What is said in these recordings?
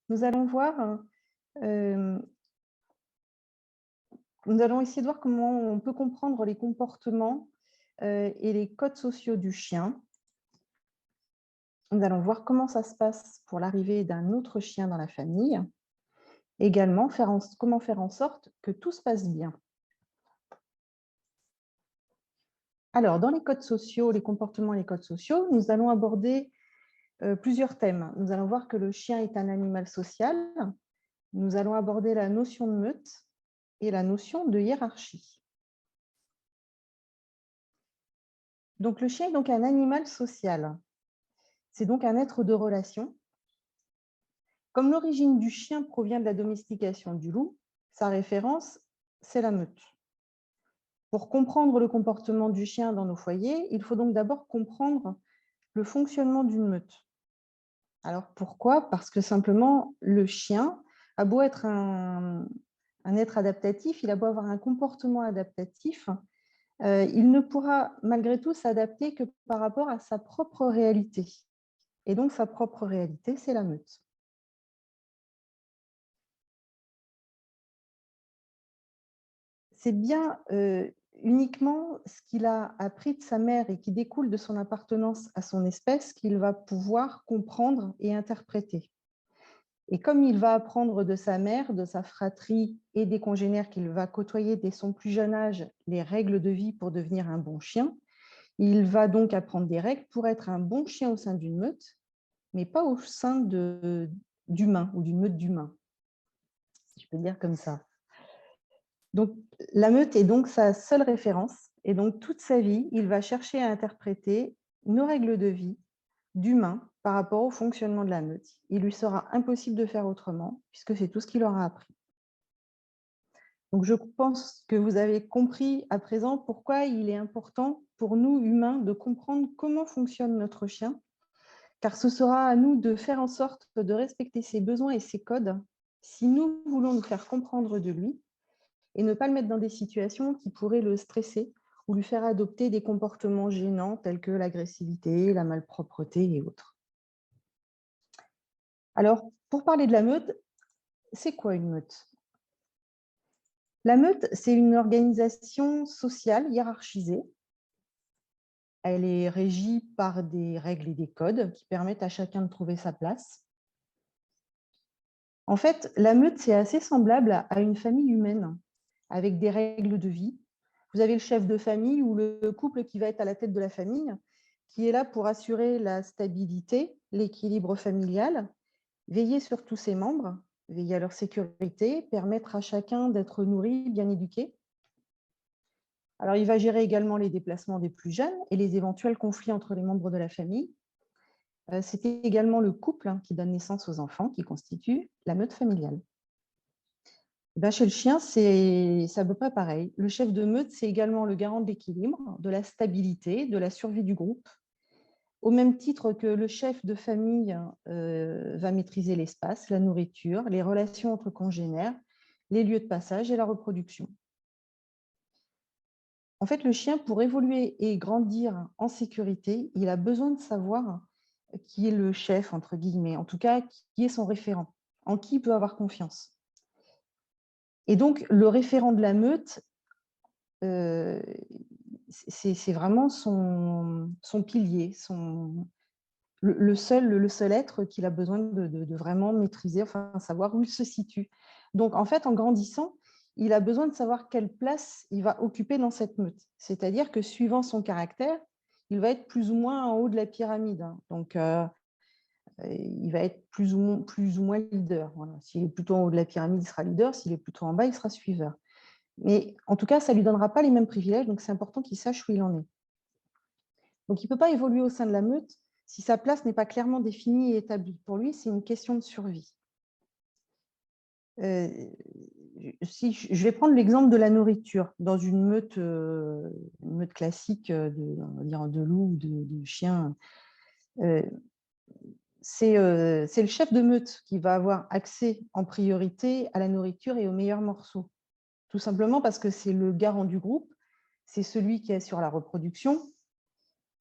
nous allons voir, euh, nous allons essayer de voir comment on peut comprendre les comportements et les codes sociaux du chien. Nous allons voir comment ça se passe pour l'arrivée d'un autre chien dans la famille. Également, comment faire en sorte que tout se passe bien. Alors, dans les codes sociaux, les comportements et les codes sociaux, nous allons aborder plusieurs thèmes. Nous allons voir que le chien est un animal social. Nous allons aborder la notion de meute et la notion de hiérarchie. Donc, le chien est donc un animal social. C'est donc un être de relation. Comme l'origine du chien provient de la domestication du loup, sa référence, c'est la meute. Pour comprendre le comportement du chien dans nos foyers, il faut donc d'abord comprendre le fonctionnement d'une meute. Alors pourquoi? Parce que simplement, le chien a beau être un être adaptatif, il a beau avoir un comportement adaptatif, il ne pourra malgré tout s'adapter que par rapport à sa propre réalité. Et donc sa propre réalité, c'est la meute. C'est bien uniquement ce qu'il a appris de sa mère et qui découle de son appartenance à son espèce qu'il va pouvoir comprendre et interpréter. Et comme il va apprendre de sa mère, de sa fratrie et des congénères qu'il va côtoyer dès son plus jeune âge les règles de vie pour devenir un bon chien, il va donc apprendre des règles pour être un bon chien au sein d'une meute, mais pas au sein d'humains ou d'une meute d'humains, si je peux dire comme ça. Donc, la meute est donc sa seule référence. Et donc, toute sa vie, il va chercher à interpréter nos règles de vie d'humain par rapport au fonctionnement de la meute. Il lui sera impossible de faire autrement, puisque c'est tout ce qu'il aura appris. Donc, je pense que vous avez compris à présent pourquoi il est important pour nous, humains, de comprendre comment fonctionne notre chien, car ce sera à nous de faire en sorte de respecter ses besoins et ses codes si nous voulons nous faire comprendre de lui, et ne pas le mettre dans des situations qui pourraient le stresser ou lui faire adopter des comportements gênants tels que l'agressivité, la malpropreté et autres. Alors, pour parler de la meute, c'est quoi une meute? La meute, c'est une organisation sociale hiérarchisée. Elle est régie par des règles et des codes qui permettent à chacun de trouver sa place. En fait, la meute, c'est assez semblable à une famille humaine, avec des règles de vie. Vous avez le chef de famille ou le couple qui va être à la tête de la famille, qui est là pour assurer la stabilité, l'équilibre familial, veiller sur tous ses membres, veiller à leur sécurité, permettre à chacun d'être nourri, bien éduqué. Alors, il va gérer également les déplacements des plus jeunes et les éventuels conflits entre les membres de la famille. C'est également le couple qui donne naissance aux enfants qui constitue la meute familiale. Chez le chien, c'est à peu près pareil. Le chef de meute, c'est également le garant de l'équilibre, de la stabilité, de la survie du groupe. Au même titre que le chef de famille va maîtriser l'espace, la nourriture, les relations entre congénères, les lieux de passage et la reproduction. En fait, le chien, pour évoluer et grandir en sécurité, il a besoin de savoir qui est le chef, entre guillemets, en tout cas, qui est son référent, en qui il peut avoir confiance. Et donc, le référent de la meute, c'est vraiment son pilier, le seul être qu'il a besoin de vraiment maîtriser, enfin savoir où il se situe. Donc, en fait, en grandissant, il a besoin de savoir quelle place il va occuper dans cette meute. C'est-à-dire que suivant son caractère, il va être plus ou moins en haut de la pyramide. Donc, il va être plus ou moins leader. Voilà. S'il est plutôt en haut de la pyramide, il sera leader. S'il est plutôt en bas, il sera suiveur. Mais en tout cas, ça ne lui donnera pas les mêmes privilèges, donc c'est important qu'il sache où il en est. Donc, il ne peut pas évoluer au sein de la meute si sa place n'est pas clairement définie et établie. Pour lui, c'est une question de survie. Si je vais prendre l'exemple de la nourriture. Dans une meute classique de loup ou de chien, c'est le chef de meute qui va avoir accès en priorité à la nourriture et aux meilleurs morceaux. Tout simplement parce que c'est le garant du groupe, c'est celui qui assure la reproduction,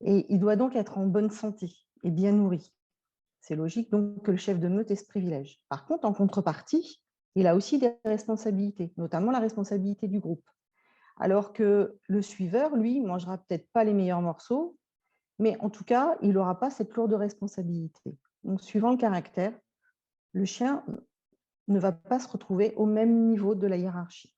et il doit donc être en bonne santé et bien nourri. C'est logique donc que le chef de meute ait ce privilège. Par contre, en contrepartie, il a aussi des responsabilités, notamment la responsabilité du groupe. Alors que le suiveur, lui, mangera peut-être pas les meilleurs morceaux, mais en tout cas, il n'aura pas cette lourde responsabilité. Donc, suivant le caractère, le chien ne va pas se retrouver au même niveau de la hiérarchie.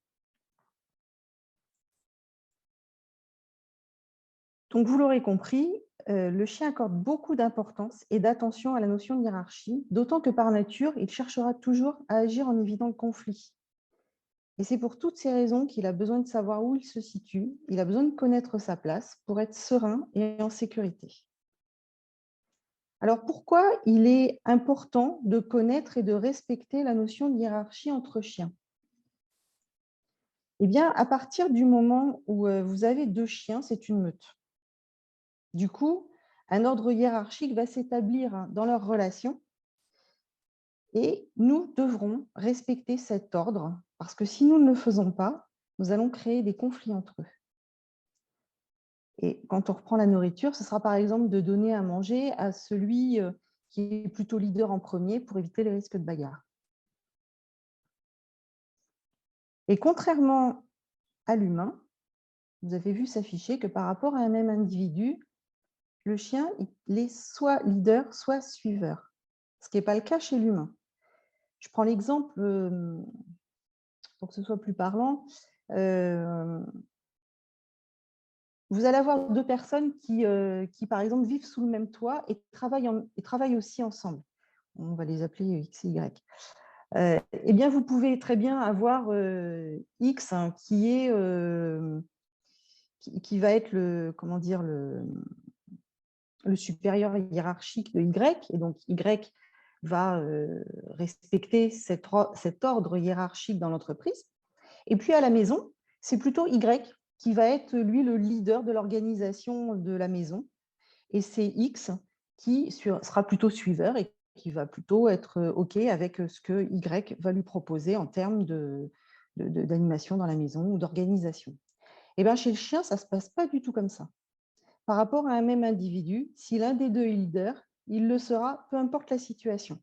Donc, vous l'aurez compris, le chien accorde beaucoup d'importance et d'attention à la notion de hiérarchie, d'autant que par nature, il cherchera toujours à agir en évitant le conflit. Et c'est pour toutes ces raisons qu'il a besoin de savoir où il se situe, il a besoin de connaître sa place pour être serein et en sécurité. Alors pourquoi il est important de connaître et de respecter la notion de hiérarchie entre chiens? Eh bien, à partir du moment où vous avez 2 chiens, c'est une meute. Du coup, un ordre hiérarchique va s'établir dans leur relation et nous devrons respecter cet ordre parce que si nous ne le faisons pas, nous allons créer des conflits entre eux. Et quand on reprend la nourriture, ce sera par exemple de donner à manger à celui qui est plutôt leader en premier pour éviter les risques de bagarre. Et contrairement à l'humain, vous avez vu s'afficher que par rapport à un même individu, le chien il est soit leader, soit suiveur, ce qui n'est pas le cas chez l'humain. Je prends l'exemple, pour que ce soit plus parlant, vous allez avoir 2 personnes qui, par exemple, vivent sous le même toit et travaillent aussi ensemble. On va les appeler X et Y. Eh bien, vous pouvez très bien avoir X hein, qui va être comment dire, le supérieur hiérarchique de Y, et donc Y va respecter cet ordre hiérarchique dans l'entreprise. Et puis à la maison, c'est plutôt Y qui va être, lui, le leader de l'organisation de la maison. Et c'est X qui sera plutôt suiveur et qui va plutôt être OK avec ce que Y va lui proposer en termes d'animation dans la maison ou d'organisation. Et bien, chez le chien, ça ne se passe pas du tout comme ça. Par rapport à un même individu, si l'un des deux est leader, il le sera, peu importe la situation.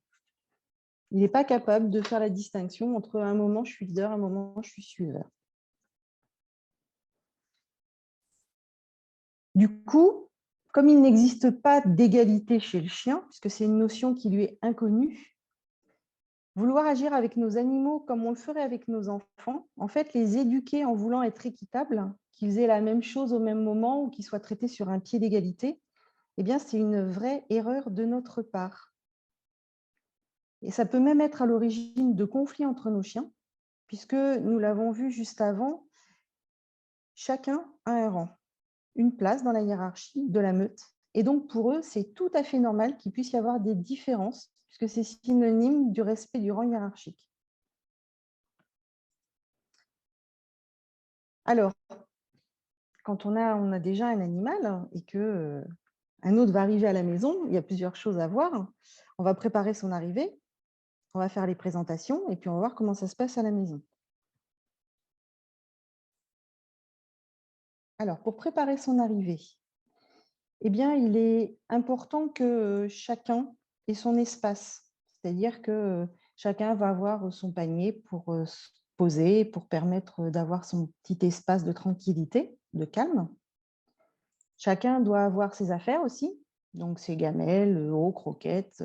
Il n'est pas capable de faire la distinction entre un moment je suis leader, un moment je suis suiveur. Du coup, comme il n'existe pas d'égalité chez le chien, puisque c'est une notion qui lui est inconnue, vouloir agir avec nos animaux comme on le ferait avec nos enfants, en fait, les éduquer en voulant être équitables, qu'ils aient la même chose au même moment ou qu'ils soient traités sur un pied d'égalité, eh bien, c'est une vraie erreur de notre part. Et ça peut même être à l'origine de conflits entre nos chiens, puisque nous l'avons vu juste avant, chacun a un rang, une place dans la hiérarchie de la meute. Et donc, pour eux, c'est tout à fait normal qu'il puisse y avoir des différences, puisque c'est synonyme du respect du rang hiérarchique. Alors, quand on a déjà un animal et que un autre va arriver à la maison, il y a plusieurs choses à voir. On va préparer son arrivée, on va faire les présentations et puis on va voir comment ça se passe à la maison. Alors, pour préparer son arrivée, eh bien, il est important que chacun ait son espace. C'est-à-dire que chacun va avoir son panier pour se poser, pour permettre d'avoir son petit espace de tranquillité, de calme. Chacun doit avoir ses affaires aussi, donc ses gamelles, eau, croquettes,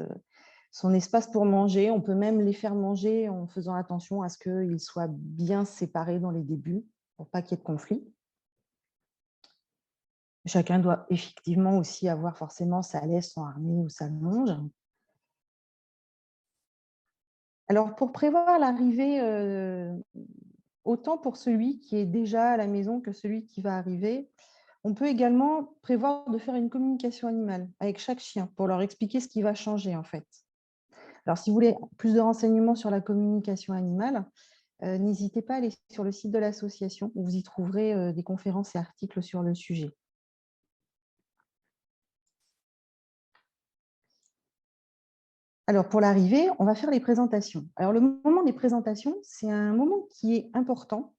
son espace pour manger. On peut même les faire manger en faisant attention à ce qu'ils soient bien séparés dans les débuts, pour pas qu'il y ait de conflit. Chacun doit effectivement aussi avoir forcément sa laisse, son harnais ou sa longe. Alors, pour prévoir l'arrivée, autant pour celui qui est déjà à la maison que celui qui va arriver, on peut également prévoir de faire une communication animale avec chaque chien pour leur expliquer ce qui va changer en fait. Alors, si vous voulez plus de renseignements sur la communication animale, n'hésitez pas à aller sur le site de l'association où vous y trouverez des conférences et articles sur le sujet. Alors, pour l'arrivée, on va faire les présentations. Alors, le moment des présentations, c'est un moment qui est important,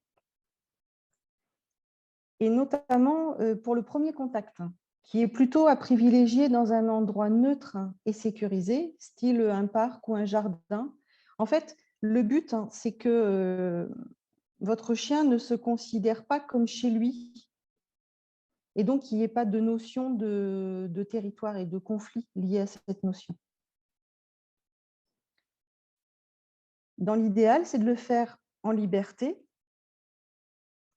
et notamment pour le premier contact. qui est plutôt à privilégier dans un endroit neutre et sécurisé, style un parc ou un jardin. En fait, le but, c'est que votre chien ne se considère pas comme chez lui et donc il n'y ait pas de notion de territoire et de conflit lié à cette notion. Dans l'idéal, c'est de le faire en liberté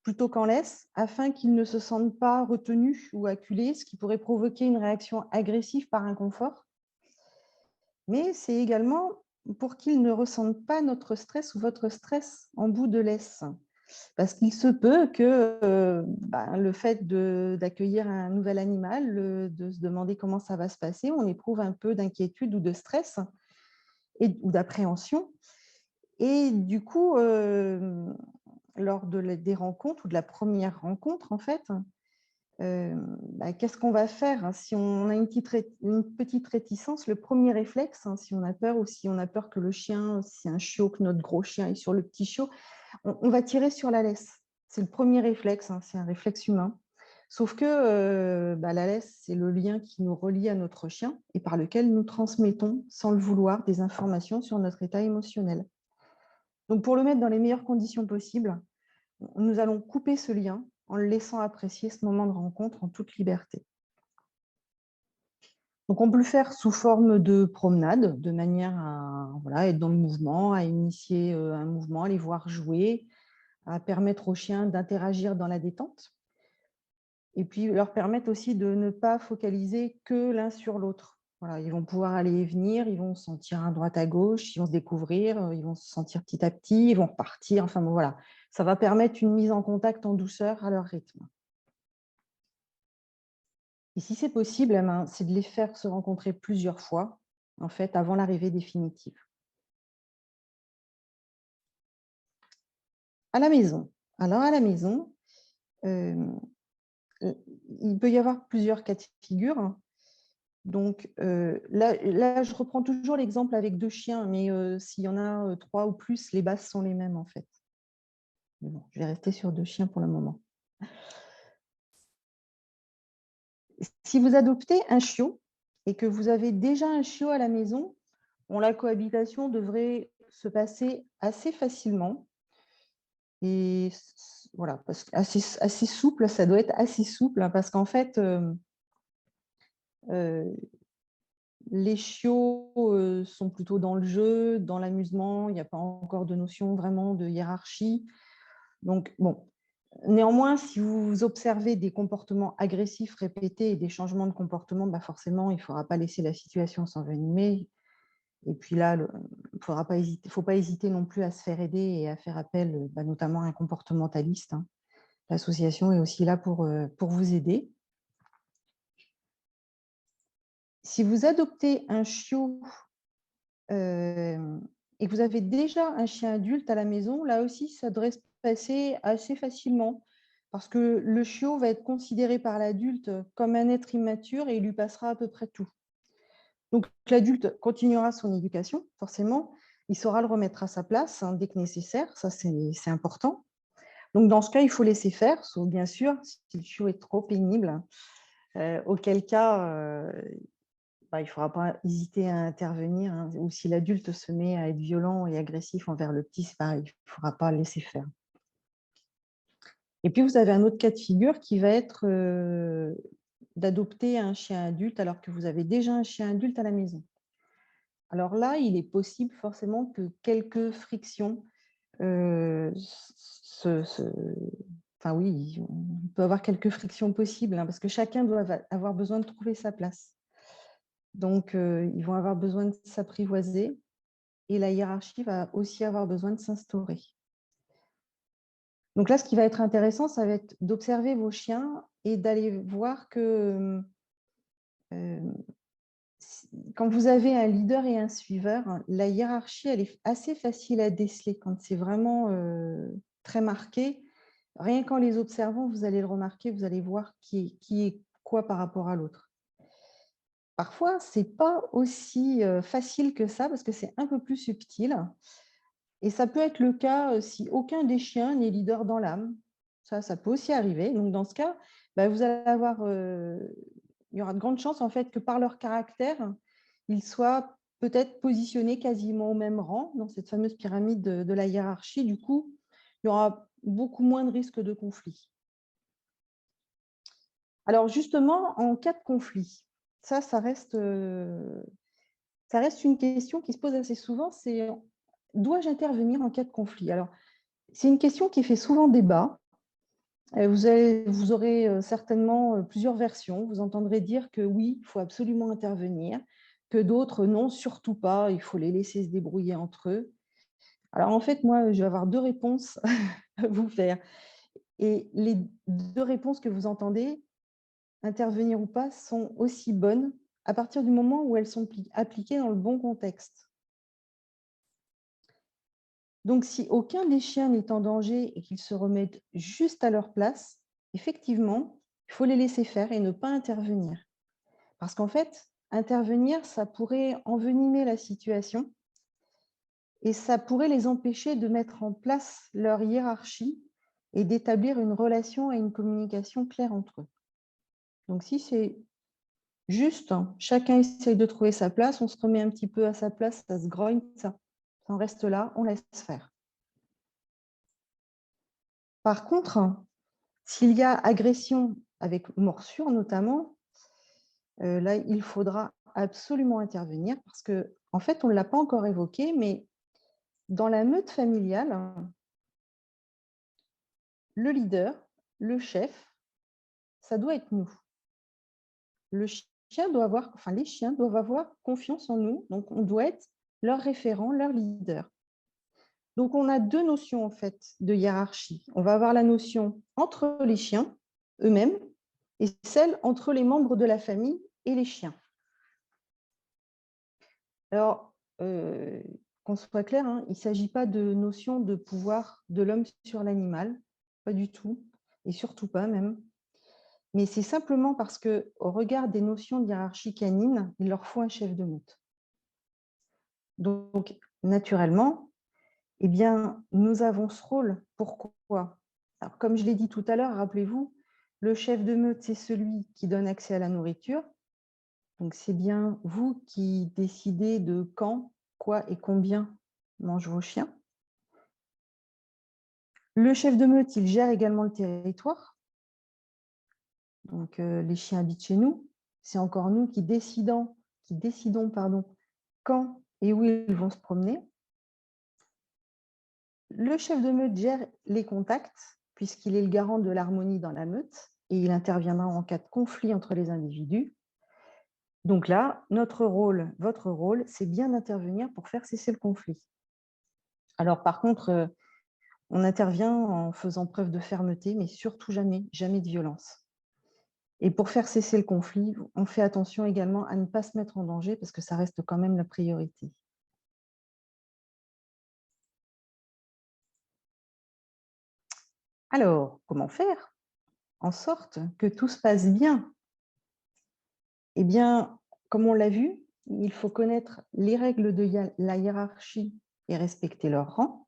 plutôt qu'en laisse, afin qu'il ne se sente pas retenu ou acculé, ce qui pourrait provoquer une réaction agressive par inconfort. Mais c'est également pour qu'il ne ressente pas notre stress ou votre stress en bout de laisse. Parce qu'il se peut que le fait d'accueillir un nouvel animal, de se demander comment ça va se passer, on éprouve un peu d'inquiétude ou de stress ou d'appréhension. Et du coup, lors des rencontres ou de la première rencontre, en fait, qu'est-ce qu'on va faire si on a une petite réticence? Le premier réflexe, si on a peur ou si on a peur que le chien, si un chiot, que notre gros chien est sur le petit chiot, on va tirer sur la laisse. C'est le premier réflexe, c'est un réflexe humain. Sauf que la laisse, c'est le lien qui nous relie à notre chien et par lequel nous transmettons, sans le vouloir, des informations sur notre état émotionnel. Donc, pour le mettre dans les meilleures conditions possibles, nous allons couper ce lien en le laissant apprécier ce moment de rencontre en toute liberté. Donc, on peut le faire sous forme de promenade, de manière à être dans le mouvement, à initier un mouvement, à les voir jouer, à permettre aux chiens d'interagir dans la détente. Et puis, leur permettre aussi de ne pas focaliser que l'un sur l'autre. Voilà, ils vont pouvoir aller et venir, ils vont se sentir à droite, à gauche, ils vont se découvrir, ils vont se sentir petit à petit, ils vont repartir. Enfin, bon, voilà. Ça va permettre une mise en contact en douceur à leur rythme. Et si c'est possible, c'est de les faire se rencontrer plusieurs fois, en fait, avant l'arrivée définitive. À la maison. Alors, à la maison, il peut y avoir plusieurs cas de figure. Donc, là, je reprends toujours l'exemple avec 2 chiens, mais s'il y en a 3 ou plus, les bases sont les mêmes, en fait. Mais bon, je vais rester sur 2 chiens pour le moment. Si vous adoptez un chiot et que vous avez déjà un chiot à la maison, la cohabitation devrait se passer assez facilement. Et voilà, parce que assez souple, ça doit être assez souple, parce qu'en fait, les chiots sont plutôt dans le jeu, dans l'amusement, il n'y a pas encore de notion vraiment de hiérarchie. Donc, bon, néanmoins, si vous observez des comportements agressifs répétés et des changements de comportement, forcément, il ne faudra pas laisser la situation s'envenimer. Et puis là, il ne faut pas hésiter non plus à se faire aider et à faire appel notamment à un comportementaliste. L'association est aussi là pour vous aider. Si vous adoptez un chiot et que vous avez déjà un chien adulte à la maison, là aussi, ça devrait se passer assez facilement parce que le chiot va être considéré par l'adulte comme un être immature et il lui passera à peu près tout. Donc, l'adulte continuera son éducation, forcément. Il saura le remettre à sa place dès que nécessaire. Ça, c'est important. Donc, dans ce cas, il faut laisser faire, sauf bien sûr si le chiot est trop pénible, auquel cas, il ne faudra pas hésiter à intervenir. Ou si l'adulte se met à être violent et agressif envers le petit, c'est pareil, il ne faudra pas laisser faire. Et puis, vous avez un autre cas de figure qui va être d'adopter un chien adulte alors que vous avez déjà un chien adulte à la maison. Alors là, il est possible forcément que quelques frictions Enfin oui, on peut avoir quelques frictions possibles parce que chacun doit avoir besoin de trouver sa place. Donc, ils vont avoir besoin de s'apprivoiser et la hiérarchie va aussi avoir besoin de s'instaurer. Donc là, ce qui va être intéressant, ça va être d'observer vos chiens et d'aller voir que quand vous avez un leader et un suiveur, la hiérarchie, elle est assez facile à déceler quand c'est vraiment très marqué. Rien qu'en les observant, vous allez le remarquer, vous allez voir qui est quoi par rapport à l'autre. Parfois, ce n'est pas aussi facile que ça parce que c'est un peu plus subtil. Et ça peut être le cas si aucun des chiens n'est leader dans l'âme. Ça peut aussi arriver. Donc, dans ce cas, vous allez avoir il y aura de grandes chances en fait que par leur caractère, ils soient peut-être positionnés quasiment au même rang dans cette fameuse pyramide de la hiérarchie. Du coup, il y aura beaucoup moins de risques de conflit. Alors justement, en cas de conflit, ça reste une question qui se pose assez souvent, c'est dois-je intervenir en cas de conflit? Alors, c'est une question qui fait souvent débat. Vous aurez certainement plusieurs versions. Vous entendrez dire que oui, il faut absolument intervenir, que d'autres non, surtout pas, il faut les laisser se débrouiller entre eux. Alors en fait, moi, je vais avoir deux réponses à vous faire. Et les deux réponses que vous entendez, intervenir ou pas, sont aussi bonnes à partir du moment où elles sont appliquées dans le bon contexte. Donc, si aucun des chiens n'est en danger et qu'ils se remettent juste à leur place, effectivement, il faut les laisser faire et ne pas intervenir. Parce qu'en fait, intervenir, ça pourrait envenimer la situation et ça pourrait les empêcher de mettre en place leur hiérarchie et d'établir une relation et une communication claire entre eux. Donc, si c'est juste, chacun essaye de trouver sa place, on se remet un petit peu à sa place, ça se grogne, ça en reste là, on laisse faire. Par contre, s'il y a agression avec morsure notamment, là, il faudra absolument intervenir parce que, en fait, on ne l'a pas encore évoqué, mais dans la meute familiale, le leader, le chef, ça doit être nous. Le chien doit avoir, enfin, les chiens doivent avoir confiance en nous, donc on doit être leur référent, leur leader. Donc, on a deux notions en fait de hiérarchie. On va avoir la notion entre les chiens eux-mêmes et celle entre les membres de la famille et les chiens. Alors, qu'on soit clair, hein, il ne s'agit pas de notion de pouvoir de l'homme sur l'animal, pas du tout, et surtout pas même. Mais c'est simplement parce que, au regard des notions de hiérarchie canine, il leur faut un chef de meute. Donc, naturellement, eh bien, nous avons ce rôle. Pourquoi? Alors, comme je l'ai dit tout à l'heure, rappelez-vous, le chef de meute, c'est celui qui donne accès à la nourriture. Donc, c'est bien vous qui décidez de quand, quoi et combien mangent vos chiens. Le chef de meute, il gère également le territoire. Donc, les chiens habitent chez nous. C'est encore nous qui décidons quand et où ils vont se promener. Le chef de meute gère les contacts, puisqu'il est le garant de l'harmonie dans la meute, et il interviendra en cas de conflit entre les individus. Donc là, notre rôle, votre rôle, c'est bien d'intervenir pour faire cesser le conflit. Alors par contre, on intervient en faisant preuve de fermeté, mais surtout jamais de violence. Et pour faire cesser le conflit, on fait attention également à ne pas se mettre en danger, parce que ça reste quand même la priorité. Alors, comment faire en sorte que tout se passe bien? Eh bien, comme on l'a vu, il faut connaître les règles de la hiérarchie et respecter leur rang.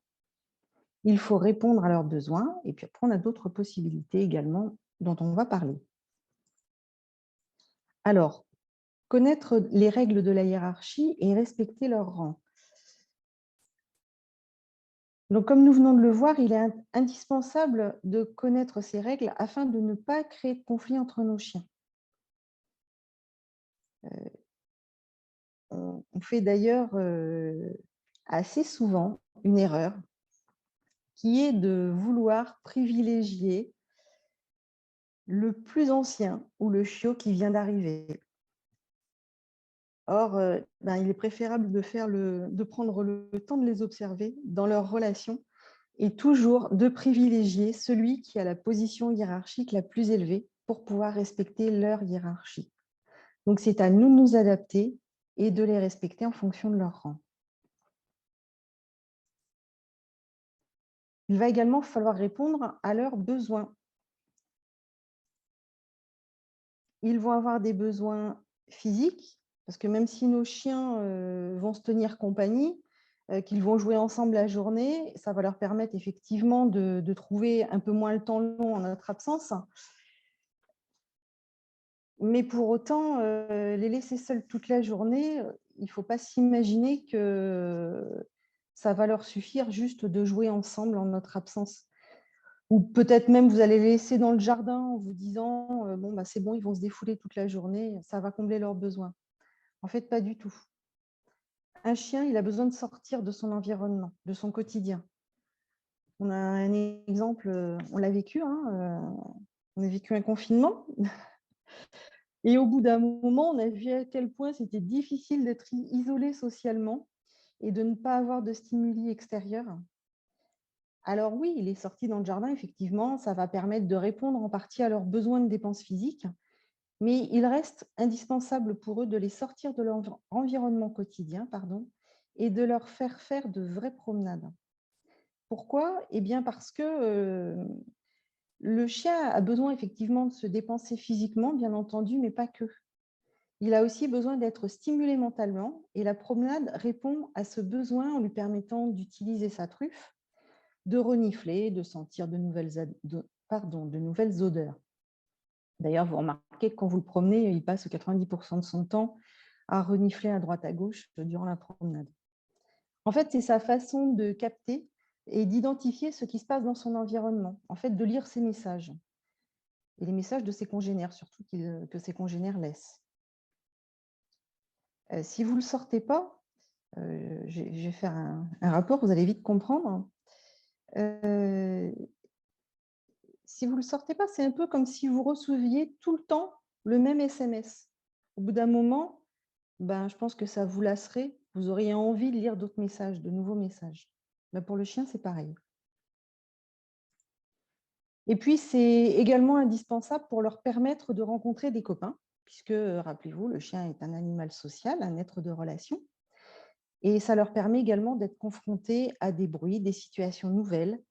Il faut répondre à leurs besoins et puis après, on a d'autres possibilités également dont on va parler. Alors, connaître les règles de la hiérarchie et respecter leur rang. Donc, comme nous venons de le voir, il est indispensable de connaître ces règles afin de ne pas créer de conflit entre nos chiens. On fait d'ailleurs assez souvent une erreur qui est de vouloir privilégier le plus ancien ou le chiot qui vient d'arriver. Or, il est préférable de prendre le temps de les observer dans leur relation et toujours de privilégier celui qui a la position hiérarchique la plus élevée pour pouvoir respecter leur hiérarchie. Donc, c'est à nous de nous adapter et de les respecter en fonction de leur rang. Il va également falloir répondre à leurs besoins. Ils vont avoir des besoins physiques, parce que même si nos chiens vont se tenir compagnie, qu'ils vont jouer ensemble la journée, ça va leur permettre effectivement de trouver un peu moins le temps long en notre absence. Mais pour autant, les laisser seuls toute la journée, il ne faut pas s'imaginer que ça va leur suffire juste de jouer ensemble en notre absence. Ou peut-être même vous allez les laisser dans le jardin en vous disant, «Bon, bah, c'est bon, ils vont se défouler toute la journée, ça va combler leurs besoins». En fait, pas du tout. Un chien, il a besoin de sortir de son environnement, de son quotidien. On a un exemple, on l'a vécu, hein, on a vécu un confinement et au bout d'un moment, on a vu à quel point c'était difficile d'être isolé socialement et de ne pas avoir de stimuli extérieurs. Alors oui, il est sorti dans le jardin, effectivement, ça va permettre de répondre en partie à leurs besoins de dépenses physiques, mais il reste indispensable pour eux de les sortir de leur environnement quotidien, pardon, et de leur faire de vraies promenades. Pourquoi? Eh bien parce que le chien a besoin effectivement de se dépenser physiquement, bien entendu, mais pas que. Il a aussi besoin d'être stimulé mentalement et la promenade répond à ce besoin en lui permettant d'utiliser sa truffe, de renifler, de sentir de nouvelles odeurs. D'ailleurs, vous remarquez que quand vous le promenez, il passe 90% de son temps à renifler à droite à gauche durant la promenade. En fait, c'est sa façon de capter et d'identifier ce qui se passe dans son environnement, en fait, de lire ses messages et les messages de ses congénères, surtout que ses congénères laissent. Si vous ne le sortez pas, je vais faire un rapport, vous allez vite comprendre. Euh, Si vous ne le sortez pas, c'est un peu comme si vous receviez tout le temps le même SMS. Au bout d'un moment, ben, je pense que ça vous lasserait. Vous auriez envie de lire d'autres messages, de nouveaux messages. Ben, pour le chien, c'est pareil. Et puis, c'est également indispensable pour leur permettre de rencontrer des copains, puisque, rappelez-vous, le chien est un animal social, un être de relation. Et ça leur permet également d'être confrontés à des bruits, des situations nouvelles,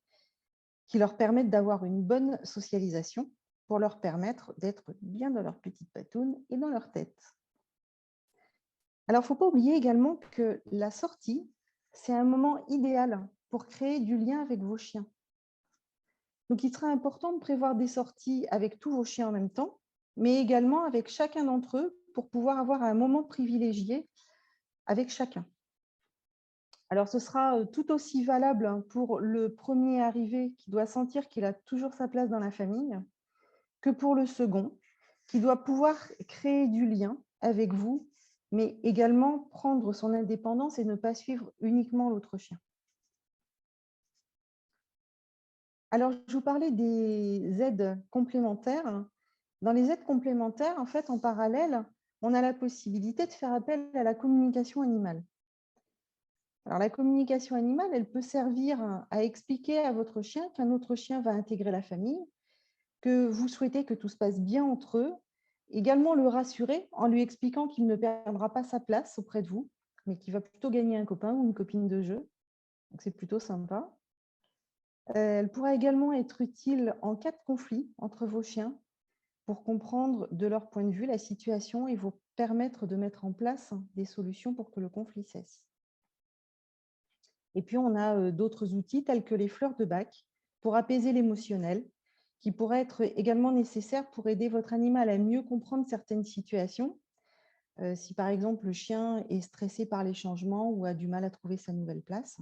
qui leur permettent d'avoir une bonne socialisation pour leur permettre d'être bien dans leur petite patoune et dans leur tête. Alors, il ne faut pas oublier également que la sortie, c'est un moment idéal pour créer du lien avec vos chiens. Donc, il sera important de prévoir des sorties avec tous vos chiens en même temps, mais également avec chacun d'entre eux pour pouvoir avoir un moment privilégié avec chacun. Alors, ce sera tout aussi valable pour le premier arrivé qui doit sentir qu'il a toujours sa place dans la famille, que pour le second, qui doit pouvoir créer du lien avec vous, mais également prendre son indépendance et ne pas suivre uniquement l'autre chien. Alors, je vous parlais des aides complémentaires. Dans les aides complémentaires, en fait, en parallèle, on a la possibilité de faire appel à la communication animale. Alors, la communication animale, elle peut servir à expliquer à votre chien qu'un autre chien va intégrer la famille, que vous souhaitez que tout se passe bien entre eux, également le rassurer en lui expliquant qu'il ne perdra pas sa place auprès de vous, mais qu'il va plutôt gagner un copain ou une copine de jeu. Donc, c'est plutôt sympa. Elle pourra également être utile en cas de conflit entre vos chiens pour comprendre de leur point de vue la situation et vous permettre de mettre en place des solutions pour que le conflit cesse. Et puis, on a d'autres outils tels que les fleurs de bac pour apaiser l'émotionnel, qui pourraient être également nécessaires pour aider votre animal à mieux comprendre certaines situations. Si par exemple le chien est stressé par les changements ou a du mal à trouver sa nouvelle place.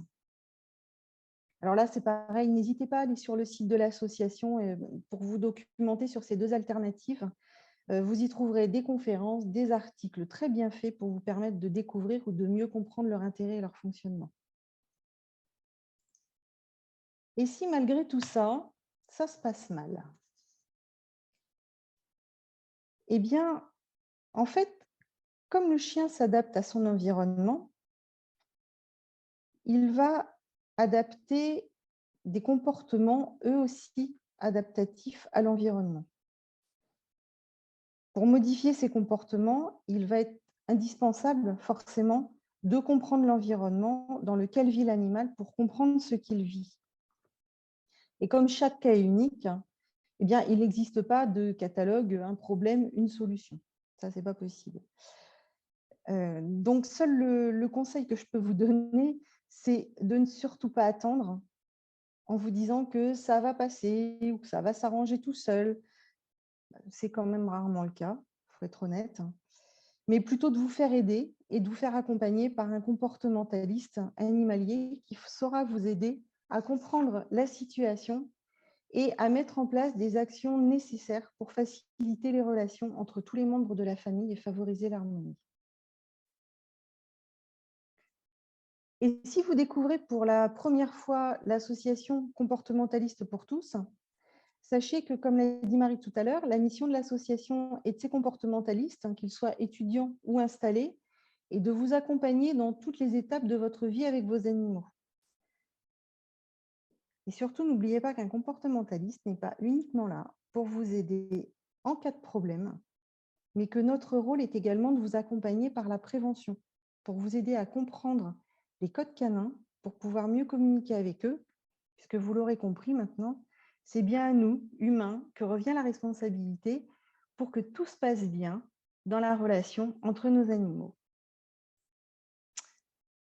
Alors là, c'est pareil, n'hésitez pas à aller sur le site de l'association pour vous documenter sur ces deux alternatives. Vous y trouverez des conférences, des articles très bien faits pour vous permettre de découvrir ou de mieux comprendre leur intérêt et leur fonctionnement. Et si malgré tout ça, ça se passe mal? Eh bien, en fait, comme le chien s'adapte à son environnement, il va adapter des comportements, eux aussi, adaptatifs à l'environnement. Pour modifier ces comportements, il va être indispensable, forcément, de comprendre l'environnement dans lequel vit l'animal pour comprendre ce qu'il vit. Et comme chaque cas est unique, eh bien, il n'existe pas de catalogue, un problème, une solution. Ça, ce n'est pas possible. Donc, seul le conseil que je peux vous donner, c'est de ne surtout pas attendre en vous disant que ça va passer ou que ça va s'arranger tout seul. C'est quand même rarement le cas. faut être honnête, mais plutôt de vous faire aider et de vous faire accompagner par un comportementaliste animalier qui saura vous aider à comprendre la situation et à mettre en place des actions nécessaires pour faciliter les relations entre tous les membres de la famille et favoriser l'harmonie. Et si vous découvrez pour la première fois l'association comportementaliste pour tous, sachez que, comme l'a dit Marie tout à l'heure, la mission de l'association et de ses comportementalistes, qu'ils soient étudiants ou installés, est de vous accompagner dans toutes les étapes de votre vie avec vos animaux. Et surtout, n'oubliez pas qu'un comportementaliste n'est pas uniquement là pour vous aider en cas de problème, mais que notre rôle est également de vous accompagner par la prévention, pour vous aider à comprendre les codes canins, pour pouvoir mieux communiquer avec eux, puisque vous l'aurez compris maintenant, c'est bien à nous, humains, que revient la responsabilité pour que tout se passe bien dans la relation entre nos animaux.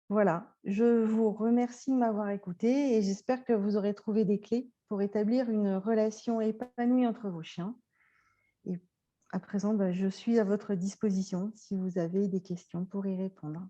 Voilà, je vous remercie de m'avoir écouté et j'espère que vous aurez trouvé des clés pour établir une relation épanouie entre vos chiens. Et à présent, je suis à votre disposition si vous avez des questions pour y répondre.